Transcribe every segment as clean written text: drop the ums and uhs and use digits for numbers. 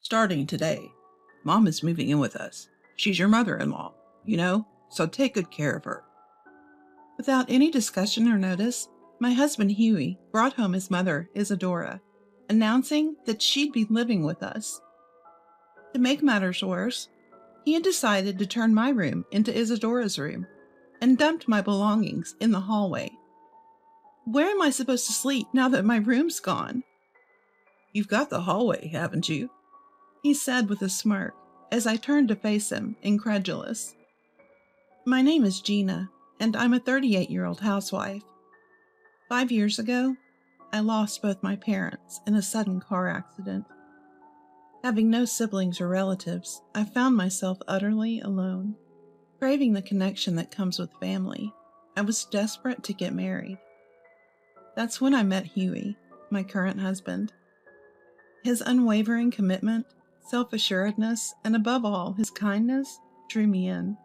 Starting today, Mom is moving in with us. She's your mother-in-law, so take good care of her. Without any discussion or notice, my husband Huey brought home his mother, Isadora, announcing that she'd be living with us. To make matters worse, he had decided to turn my room into Isadora's room and dumped my belongings in the hallway. Where am I supposed to sleep now that my room's gone? You've got the hallway, haven't you? He said with a smirk as I turned to face him, incredulous. My name is Gina, and I'm a 38-year-old housewife. 5 years ago, I lost both my parents in a sudden car accident. Having no siblings or relatives, I found myself utterly alone. Craving the connection that comes with family, I was desperate to get married. That's when I met Huey, my current husband. His unwavering commitment, self-assuredness, and above all, his kindness drew me in.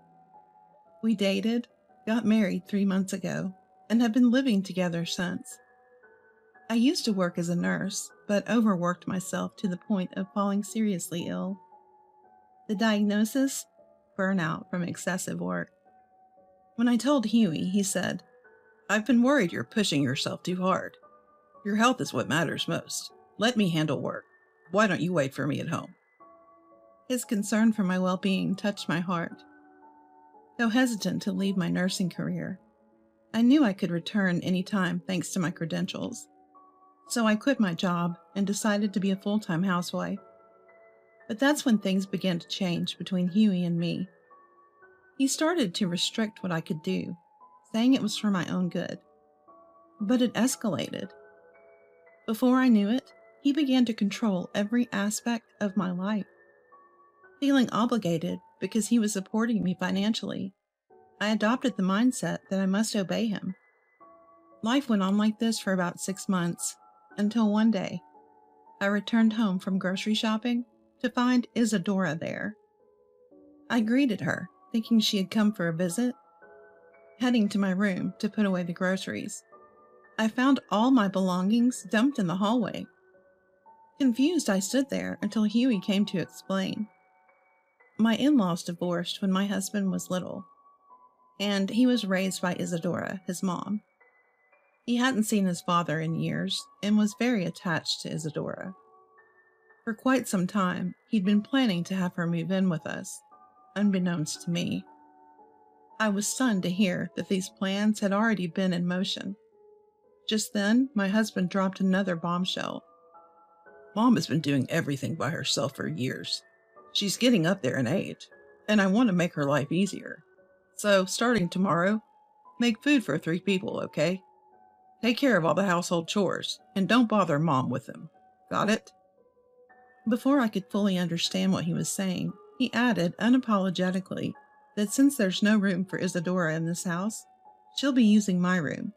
We dated, got married 3 months ago, and have been living together since. I used to work as a nurse, but overworked myself to the point of falling seriously ill. The diagnosis? Burnout from excessive work. When I told Huey, he said, I've been worried you're pushing yourself too hard. Your health is what matters most. Let me handle work. Why don't you wait for me at home? His concern for my well-being touched my heart. Though hesitant to leave my nursing career, I knew I could return any time thanks to my credentials. So I quit my job and decided to be a full-time housewife. But that's when things began to change between Huey and me. He started to restrict what I could do, saying it was for my own good. But it escalated. Before I knew it, he began to control every aspect of my life. Feeling obligated because he was supporting me financially, I adopted the mindset that I must obey him. Life went on like this for about 6 months, until one day, I returned home from grocery shopping to find Isadora there. I greeted her, thinking she had come for a visit. Heading to my room to put away the groceries, I found all my belongings dumped in the hallway. Confused, I stood there until Huey came to explain. My in-laws divorced when my husband was little, and he was raised by Isadora, his mom. He hadn't seen his father in years and was very attached to Isadora. For quite some time, he'd been planning to have her move in with us, unbeknownst to me. I was stunned to hear that these plans had already been in motion. Just then, my husband dropped another bombshell. Mom has been doing everything by herself for years. She's getting up there in age, and I want to make her life easier. So, starting tomorrow, make food for 3 people, okay? Take care of all the household chores, and don't bother Mom with them. Got it? Before I could fully understand what he was saying, he added unapologetically that since there's no room for Isadora in this house, she'll be using my room,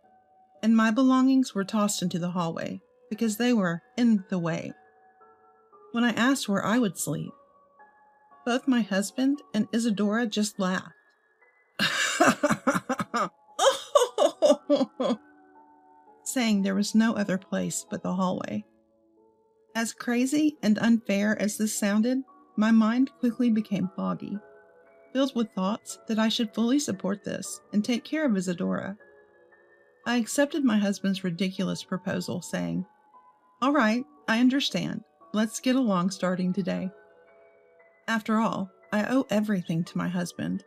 and my belongings were tossed into the hallway because they were in the way. When I asked where I would sleep, both my husband and Isadora just laughed. Saying there was no other place but the hallway. As crazy and unfair as this sounded, my mind quickly became foggy, filled with thoughts that I should fully support this and take care of Isadora. I accepted my husband's ridiculous proposal, saying, All right, I understand. Let's get along starting today. After all, I owe everything to my husband,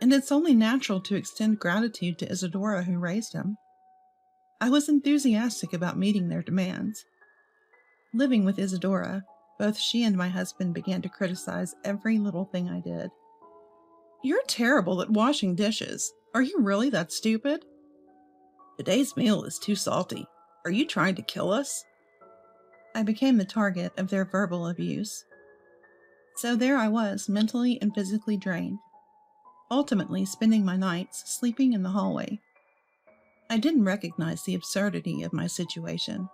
and it's only natural to extend gratitude to Isadora who raised him. I was enthusiastic about meeting their demands. Living with Isadora, both she and my husband began to criticize every little thing I did. You're terrible at washing dishes. Are you really that stupid? Today's meal is too salty. Are you trying to kill us? I became the target of their verbal abuse. So there I was, mentally and physically drained, ultimately spending my nights sleeping in the hallway. I didn't recognize the absurdity of my situation.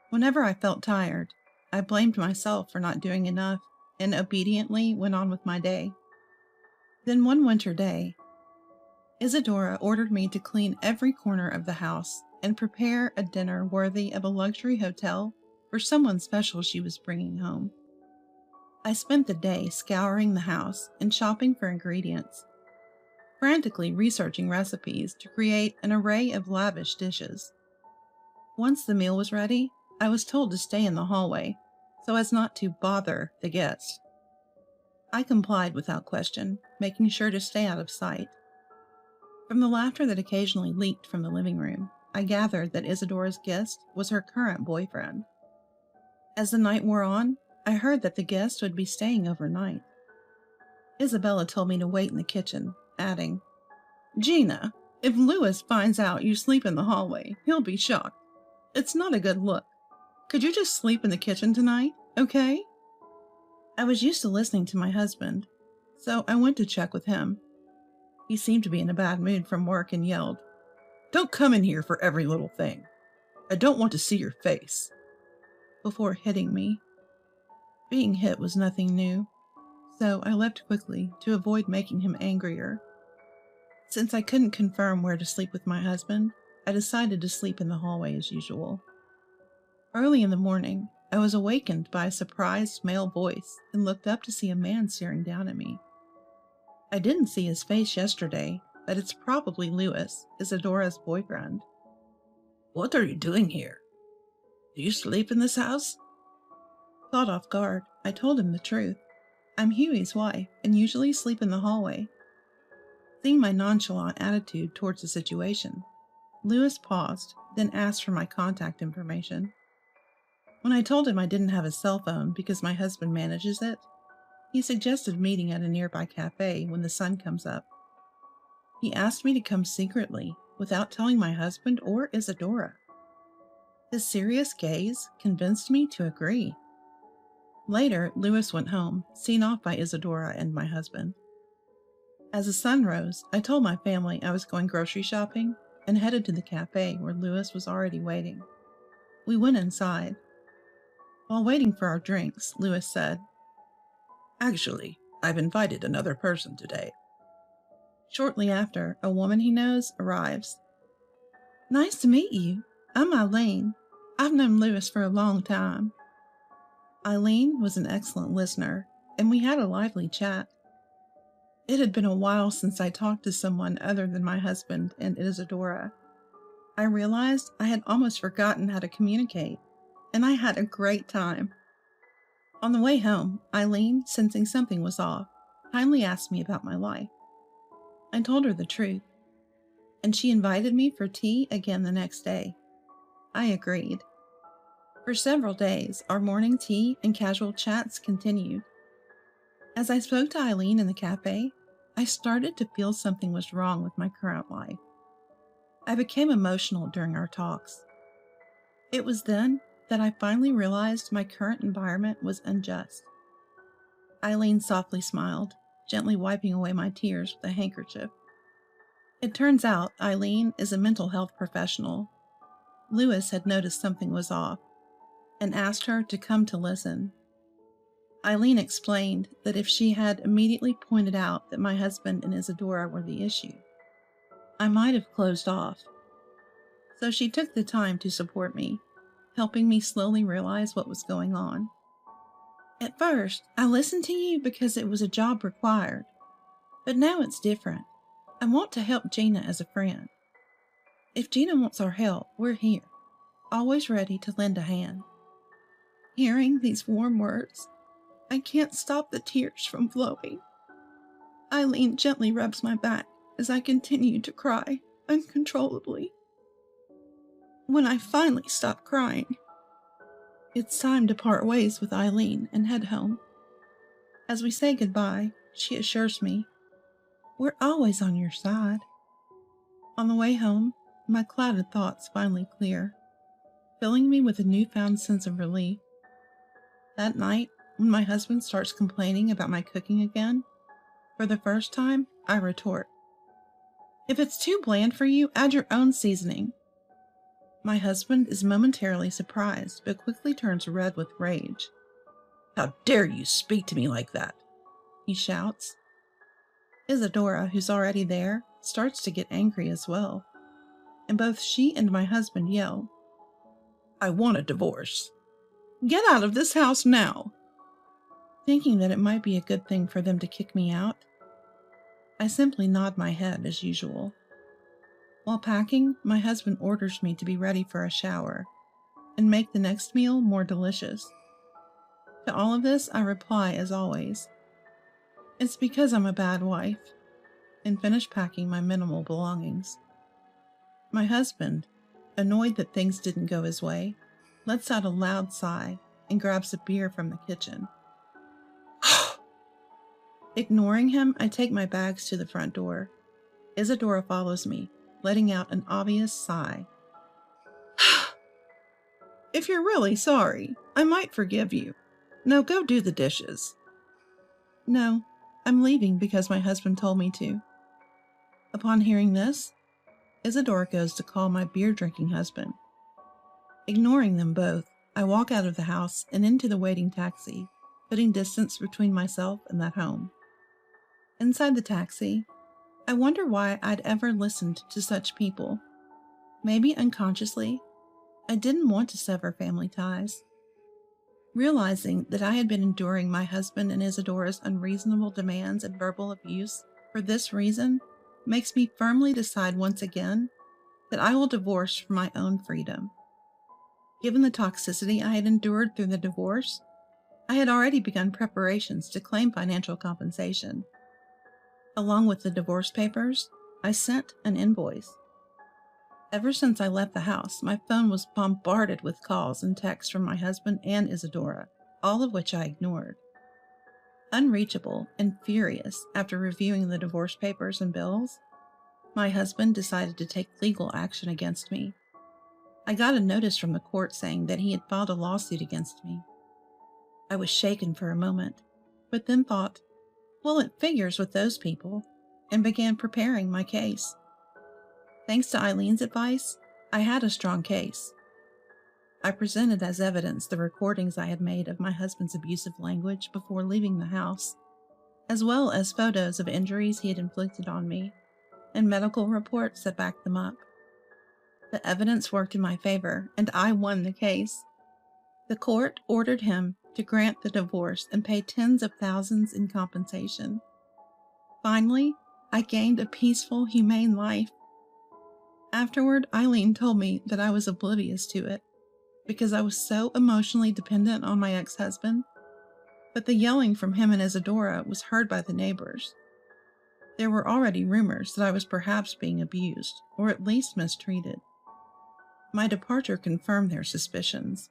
Whenever I felt tired, I blamed myself for not doing enough and obediently went on with my day. Then one winter day, Isadora ordered me to clean every corner of the house and prepare a dinner worthy of a luxury hotel for someone special she was bringing home. I spent the day scouring the house and shopping for ingredients, frantically researching recipes to create an array of lavish dishes. Once the meal was ready, I was told to stay in the hallway so as not to bother the guests. I complied without question, making sure to stay out of sight. From the laughter that occasionally leaked from the living room, I gathered that Isadora's guest was her current boyfriend. As the night wore on, I heard that the guest would be staying overnight. Isabella told me to wait in the kitchen, adding, "Gina, if Louis finds out you sleep in the hallway, he'll be shocked. It's not a good look. Could you just sleep in the kitchen tonight, okay?" I was used to listening to my husband, so I went to check with him. He seemed to be in a bad mood from work and yelled, "Don't come in here for every little thing. I don't want to see your face," before hitting me. Being hit was nothing new, so I left quickly to avoid making him angrier. Since I couldn't confirm where to sleep with my husband, I decided to sleep in the hallway as usual. Early in the morning, I was awakened by a surprised male voice and looked up to see a man staring down at me. I didn't see his face yesterday, but it's probably Louis, Isadora's boyfriend. "What are you doing here? Do you sleep in this house?" Caught off guard, I told him the truth. I'm Huey's wife and usually sleep in the hallway. Seeing my nonchalant attitude towards the situation, Louis paused, then asked for my contact information. When I told him I didn't have a cell phone because my husband manages it, he suggested meeting at a nearby cafe when the sun comes up. He asked me to come secretly, without telling my husband or Isadora. His serious gaze convinced me to agree. Later, Louis went home, seen off by Isadora and my husband. As the sun rose, I told my family I was going grocery shopping and headed to the cafe where Louis was already waiting. We went inside. While waiting for our drinks, Louis said, "Actually, I've invited another person today." Shortly after, a woman he knows arrives. "Nice to meet you. I'm Eileen. I've known Louis for a long time." Eileen was an excellent listener, and we had a lively chat. It had been a while since I talked to someone other than my husband and Isadora. I realized I had almost forgotten how to communicate, and I had a great time. On the way home, Eileen, sensing something was off, kindly asked me about my life. I told her the truth, and she invited me for tea again the next day. I agreed. For several days, our morning tea and casual chats continued. As I spoke to Eileen in the cafe, I started to feel something was wrong with my current life. I became emotional during our talks. It was then that I finally realized my current environment was unjust. Eileen softly smiled, gently wiping away my tears with a handkerchief. It turns out Eileen is a mental health professional. Louis had noticed something was off and asked her to come to listen. Eileen explained that if she had immediately pointed out that my husband and Isadora were the issue, I might have closed off. So she took the time to support me, helping me slowly realize what was going on. "At first, I listened to you because it was a job required, but now it's different. I want to help Gina as a friend. If Gina wants our help, we're here, always ready to lend a hand." Hearing these warm words, I can't stop the tears from flowing. Eileen gently rubs my back as I continue to cry uncontrollably. When I finally stop crying, it's time to part ways with Eileen and head home. As we say goodbye, she assures me, "We're always on your side." On the way home, my clouded thoughts finally clear, filling me with a newfound sense of relief. That night, when my husband starts complaining about my cooking again, for the first time, I retort, "If it's too bland for you, add your own seasoning." My husband is momentarily surprised, but quickly turns red with rage. "How dare you speak to me like that?" he shouts. Isadora, who's already there, starts to get angry as well, and both she and my husband yell, "I want a divorce. Get out of this house now." Thinking that it might be a good thing for them to kick me out, I simply nod my head as usual. While packing, my husband orders me to be ready for a shower and make the next meal more delicious. To all of this, I reply as always, "It's because I'm a bad wife," and finish packing my minimal belongings. My husband, annoyed that things didn't go his way, lets out a loud sigh and grabs a beer from the kitchen. Ignoring him, I take my bags to the front door. Isadora follows me, letting out an obvious sigh. "If you're really sorry, I might forgive you. Now go do the dishes." "No, I'm leaving because my husband told me to." Upon hearing this, Isadora goes to call my beer-drinking husband. Ignoring them both, I walk out of the house and into the waiting taxi, putting distance between myself and that home. Inside the taxi, I wonder why I'd ever listened to such people. Maybe unconsciously, I didn't want to sever family ties. Realizing that I had been enduring my husband and Isadora's unreasonable demands and verbal abuse for this reason makes me firmly decide once again that I will divorce for my own freedom. Given the toxicity I had endured through the divorce, I had already begun preparations to claim financial compensation. Along with the divorce papers, I sent an invoice. Ever since I left the house, my phone was bombarded with calls and texts from my husband and Isadora, all of which I ignored. Unreachable and furious after reviewing the divorce papers and bills, my husband decided to take legal action against me. I got a notice from the court saying that he had filed a lawsuit against me. I was shaken for a moment, but then thought, well, it figures with those people, and began preparing my case. Thanks to Eileen's advice, I had a strong case. I presented as evidence the recordings I had made of my husband's abusive language before leaving the house, as well as photos of injuries he had inflicted on me, and medical reports that backed them up. The evidence worked in my favor, and I won the case. The court ordered him to grant the divorce and pay tens of thousands in compensation. Finally, I gained a peaceful, humane life. Afterward, Eileen told me that I was oblivious to it because I was so emotionally dependent on my ex-husband, but the yelling from him and Isadora was heard by the neighbors. There were already rumors that I was perhaps being abused, or at least mistreated. My departure confirmed their suspicions,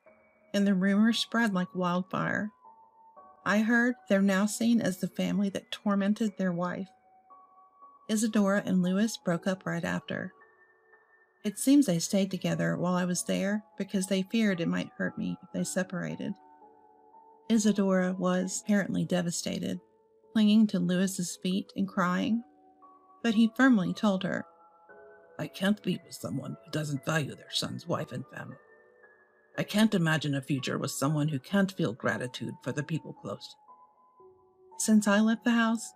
and the rumors spread like wildfire. I heard they're now seen as the family that tormented their wife. Isadora and Louis broke up right after. It seems they stayed together while I was there because they feared it might hurt me if they separated. Isadora was apparently devastated, clinging to Louis's feet and crying, but he firmly told her, "I can't be with someone who doesn't value their son's wife and family. I can't imagine a future with someone who can't feel gratitude for the people close." Since I left the house,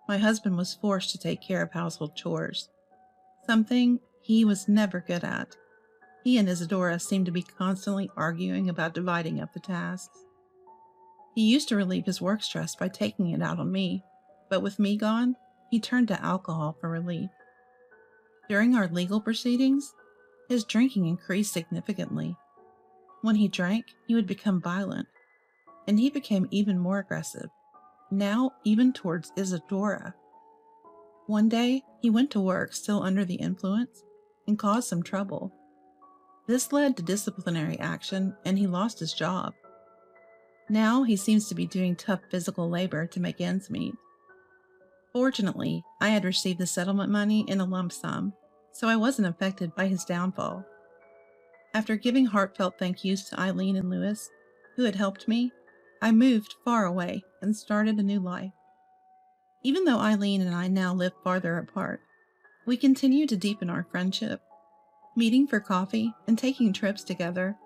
my husband was forced to take care of household chores, something he was never good at. He and Isadora seemed to be constantly arguing about dividing up the tasks. He used to relieve his work stress by taking it out on me, but with me gone, he turned to alcohol for relief. During our legal proceedings, his drinking increased significantly. When he drank, he would become violent, and he became even more aggressive, now even towards Isadora. One day, he went to work still under the influence and caused some trouble. This led to disciplinary action, and he lost his job. Now he seems to be doing tough physical labor to make ends meet. Fortunately, I had received the settlement money in a lump sum, so I wasn't affected by his downfall. After giving heartfelt thank yous to Eileen and Louis, who had helped me, I moved far away and started a new life. Even though Eileen and I now live farther apart, we continue to deepen our friendship, meeting for coffee and taking trips together.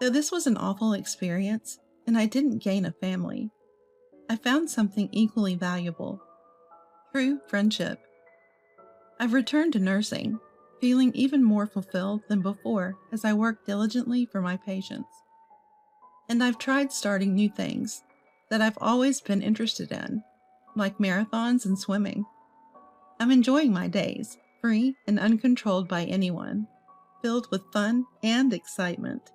Though this was an awful experience, and I didn't gain a family, I found something equally valuable: true friendship. I've returned to nursing, feeling even more fulfilled than before as I work diligently for my patients. And I've tried starting new things, that I've always been interested in, like marathons and swimming. I'm enjoying my days, free and uncontrolled by anyone, filled with fun and excitement.